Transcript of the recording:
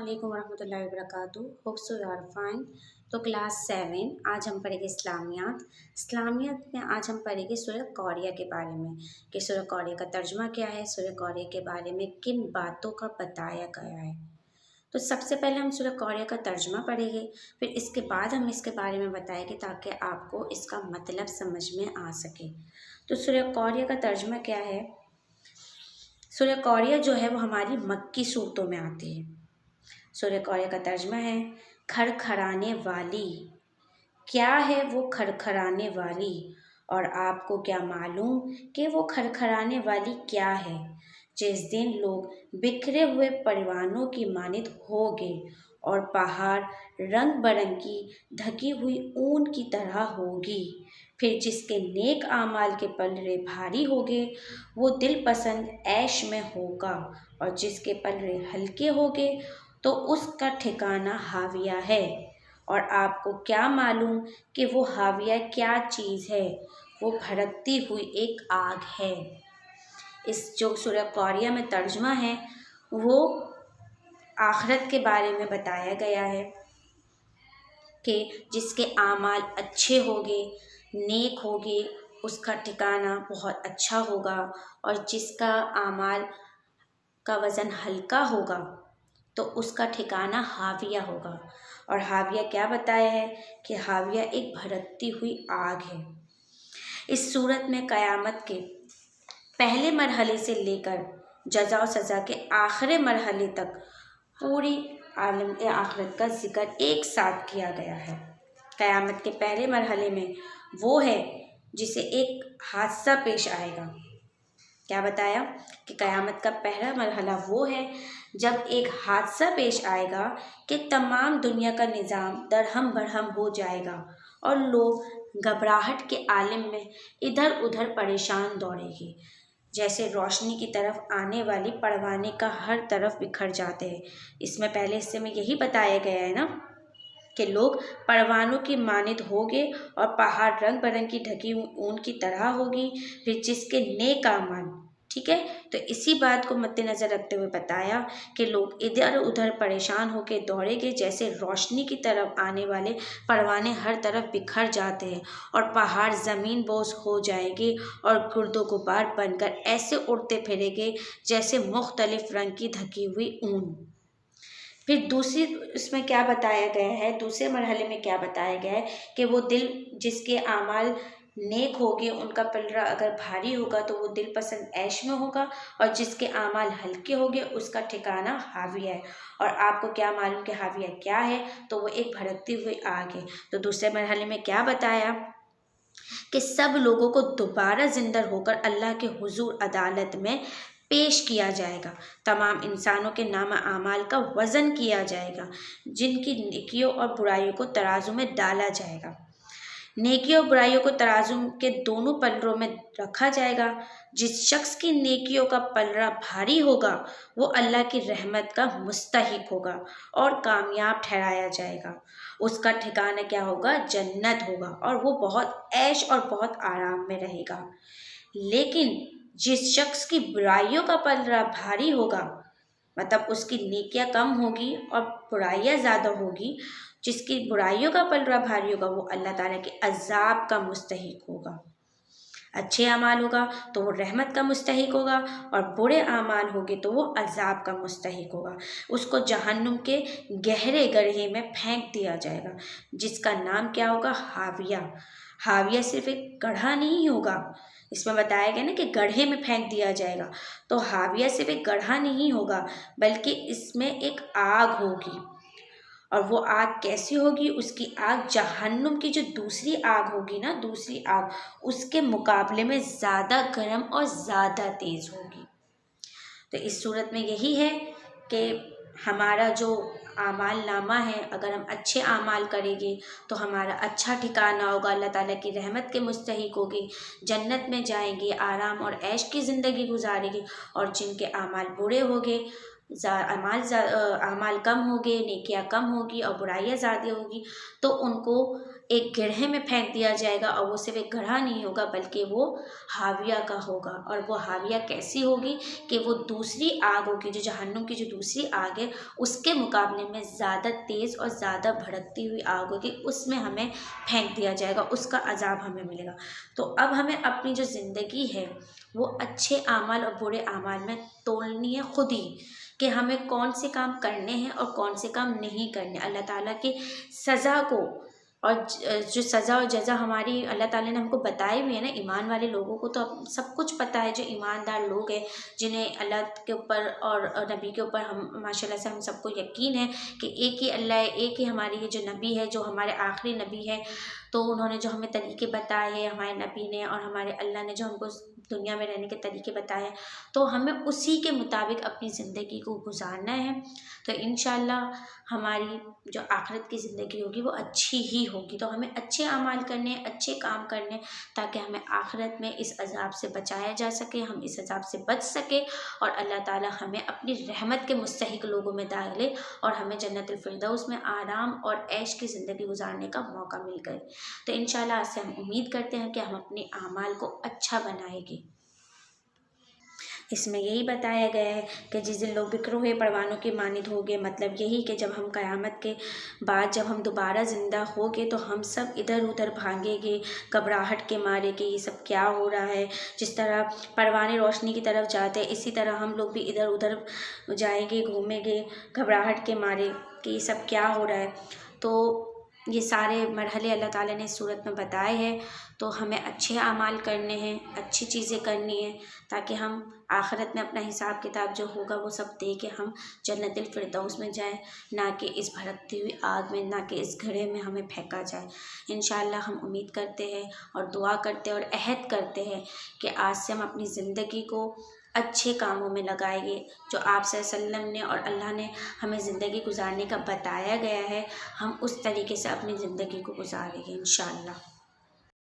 वालेकुम रहमतुल्लाहि वबरकातुहू। Hope so you are fine. तो क्लास 7 आज हम पढ़ेंगे इस्लामियात। इस्लामियात में आज हम पढ़ेंगे सूरह कौरिया के बारे में कि सूरह कौरिया का तर्जुमा क्या है, सूरह कौरिया के बारे में किन बातों का बताया गया है। तो सबसे पहले हम सूरह कौरिया का तर्जुमा पढ़ेंगे, फिर इसके बाद हम इसके बारे में बताएंगे ताकि आपको इसका मतलब समझ में आ सके। तो सूरह कौरिया का तर्जुमा क्या है। सूरह कौरिया जो है वो हमारी मक्की सूरतों में आती है। सूरह कौरिया का तर्जुमा है खड़खड़ाने वाली। क्या है वो खड़खड़ाने वाली, और आपको क्या मालूम कि वो खड़खड़ाने वाली क्या है। जिस दिन लोग बिखरे हुए परवानों की मानित होंगे और पहाड़ रंग बरंगी ढकी हुई ऊन की तरह होगी। फिर जिसके नेक आमाल के पलड़े भारी होंगे वो दिल पसंद ऐश में होगा, और जिसके पलड़े हल्के होंगे तो उसका ठिकाना हाविया है। और आपको क्या मालूम कि वो हाविया क्या चीज़ है। वो भड़कती हुई एक आग है। इस जो सूरह कौरिया में तर्जुमा है वो आखिरत के बारे में बताया गया है कि जिसके आमाल अच्छे होंगे, नेक होंगे, उसका ठिकाना बहुत अच्छा होगा, और जिसका आमाल का वज़न हल्का होगा तो उसका ठिकाना हाविया होगा। और हाविया क्या बताया है कि हाविया एक भड़कती हुई आग है। इस सूरत में क़यामत के पहले मरहले से लेकर जज़ा और सज़ा के आखिरी मरहले तक पूरी आलम आखिरत का जिक्र एक साथ किया गया है। क़यामत के पहले मरहले में वो है जिसे एक हादसा पेश आएगा। क्या बताया कि क़यामत का पहला मरहला वो है जब एक हादसा पेश आएगा कि तमाम दुनिया का निज़ाम दरहम बरहम हो जाएगा और लोग घबराहट के आलम में इधर उधर परेशान दौड़ेंगे। जैसे रोशनी की तरफ आने वाली परवाने का हर तरफ बिखर जाते हैं। इसमें पहले हिस्से में यही बताया गया है ना कि लोग परवानों की मानित होंगे और पहाड़ रंग बिरंगी ढकी ऊन की तरह होगी। फिर जिसके नेक आमाल, ठीक है, तो इसी बात को मद्देनज़र रखते हुए बताया कि लोग इधर उधर परेशान होकर दौड़ेंगे जैसे रोशनी की तरफ आने वाले परवाने हर तरफ बिखर जाते हैं, और पहाड़ ज़मीन बोस हो जाएंगे और गुर्दो गुबार बनकर ऐसे उड़ते फिरेंगे जैसे मुख्तलिफ रंग की ढकी हुई ऊन। फिर दूसरी इसमें क्या बताया गया है, दूसरे मरहले में क्या बताया गया है कि वो दिल जिसके आमाल नेक होंगे उनका पलड़ा अगर भारी होगा तो वो दिल पसंद ऐश में होगा, और जिसके आमाल हल्के होंगे उसका ठिकाना हाविया है। और आपको क्या मालूम कि हाविया क्या है, तो वो एक भड़कती हुई आग है। तो दूसरे मरहले में क्या बताया कि सब लोगों को दोबारा जिंदा होकर अल्लाह के हुजूर अदालत में पेश किया जाएगा। तमाम इंसानों के नामा आमाल का वज़न किया जाएगा, जिनकी नेकियों और बुराइयों को तराजू में डाला जाएगा। नेकियों और बुराइयों को तराजू के दोनों पलड़ों में रखा जाएगा। जिस शख्स की नेकियों का पलड़ा भारी होगा वो अल्लाह की रहमत का मुस्तहिक होगा और कामयाब ठहराया जाएगा। उसका ठिकाना क्या होगा, जन्नत होगा, और वो बहुत ऐश और बहुत आराम में रहेगा। लेकिन जिस शख्स की बुराइयों का पलड़ा भारी होगा, मतलब उसकी नेकियां कम होगी और बुराइयां ज़्यादा होगी, जिसकी बुराइयों का पलड़ा भारी होगा वो अल्लाह ताला के अज़ाब का मुस्तहिक होगा। अच्छे अमाल होगा तो वो रहमत का मुस्तहिक होगा, और बुरे अमाल होंगे तो वो अज़ाब का मुस्तहिक होगा। उसको जहन्नुम के गहरे गड्ढे में फेंक दिया जाएगा, जिसका नाम क्या होगा, हाविया। हाविया सिर्फ एक गड्ढा नहीं होगा, इसमें बताया गया ना कि गड्ढे में फेंक दिया जाएगा। तो हाविया सिर्फ एक गड्ढा नहीं होगा बल्कि इसमें एक आग होगी। और वो आग कैसी होगी, उसकी आग जहन्नुम की जो दूसरी आग होगी ना, दूसरी आग उसके मुकाबले में ज़्यादा गर्म और ज़्यादा तेज़ होगी। तो इस सूरत में यही है कि हमारा जो आमाल नामा है, अगर हम अच्छे आमाल करेंगे तो हमारा अच्छा ठिकाना होगा, अल्लाह ताला की रहमत के मुस्तहिक होगी, जन्नत में जाएंगे, आराम और ऐश की ज़िंदगी गुजारेंगे। और जिनके आमाल बुरे होंगे अमाल कम होंगे, नेकियां कम होगी और बुराइयां ज़्यादा होगी, तो उनको एक गड्ढे में फेंक दिया जाएगा। और वो सिर्फ एक गड्ढा नहीं होगा बल्कि वो हाविया का होगा। और वो हाविया कैसी होगी कि वो दूसरी आग होगी, जो जहन्नुम की जो दूसरी आग है उसके मुकाबले में ज़्यादा तेज़ और ज़्यादा भड़कती हुई आग होगी, उसमें हमें फेंक दिया जाएगा, उसका अजाब हमें मिलेगा। तो अब हमें अपनी जो ज़िंदगी है वो अच्छे आमाल और बुरे आमाल में तोलनी है खुद ही, कि हमें कौन से काम करने हैं और कौन से काम नहीं करने। अल्लाह ताला की सज़ा को और जो सज़ा और जज़ा हमारी अल्लाह ताला ने हमको बताई हुई है ना, ईमान वाले लोगों को तो अब सब कुछ पता है। जो ईमानदार लोग हैं, जिन्हें अल्लाह के ऊपर और नबी के ऊपर हम माशाल्लाह से हम सबको यकीन है कि एक ही अल्लाह है, एक ही हमारी ये जो नबी है, जो हमारे आखिरी नबी है, तो उन्होंने जो हमें तरीके बताए हैं हमारे नबी ने और हमारे अल्लाह ने जो हमको दुनिया में रहने के तरीके बताए, तो हमें उसी के मुताबिक अपनी ज़िंदगी को गुजारना है। तो इंशाअल्लाह हमारी जो आखिरत की ज़िंदगी होगी वो अच्छी ही होगी। तो हमें अच्छे अमाल करने, अच्छे काम करने, ताकि हमें आखिरत में इस अज़ाब से बचाया जा सके, हम इस अज़ाब से बच सके और अल्लाह ताला हमें अपनी रहमत के मुस्तहिक लोगों में डाले और हमें जन्नतुल फिरदौस में आराम और ऐश की ज़िंदगी गुजारने का मौका मिल गए। तो इंशाअल्लाह आज से हम उम्मीद करते हैं कि हम अपने आमाल को अच्छा बनाएंगे। इसमें यही बताया गया है कि जिस दिन लोग बिखरे परवानों की मानिंद होंगे, मतलब यही कि जब हम क़यामत के बाद जब हम दोबारा ज़िंदा होंगे तो हम सब इधर उधर भागेंगे घबराहट के मारे कि ये सब क्या हो रहा है। जिस तरह परवाने रोशनी की तरफ जाते हैं, इसी तरह हम लोग भी इधर उधर जाएंगे, घूमेंगे घबराहट के मारे कि ये सब क्या हो रहा है। तो ये सारे मरहले अल्लाह ताला ने सूरत में बताए हैं। तो हमें अच्छे अमाल करने हैं, अच्छी चीज़ें करनी है, ताकि हम आखिरत में अपना हिसाब किताब जो होगा वो सब दे के हम जन्नतुल फिरदौस में जाएं, ना कि इस भड़कती हुई आग में, ना कि इस घड़े में हमें फेंका जाए। इंशाअल्लाह हम उम्मीद करते हैं और दुआ करते हैं और अहद करते हैं कि आज से हम अपनी ज़िंदगी को अच्छे कामों में लगाएंगे, जो आप सल्लल्लाहु ने और अल्लाह ने हमें ज़िंदगी गुजारने का बताया गया है, हम उस तरीके से अपनी ज़िंदगी को गुजारेंगे इंशाअल्लाह।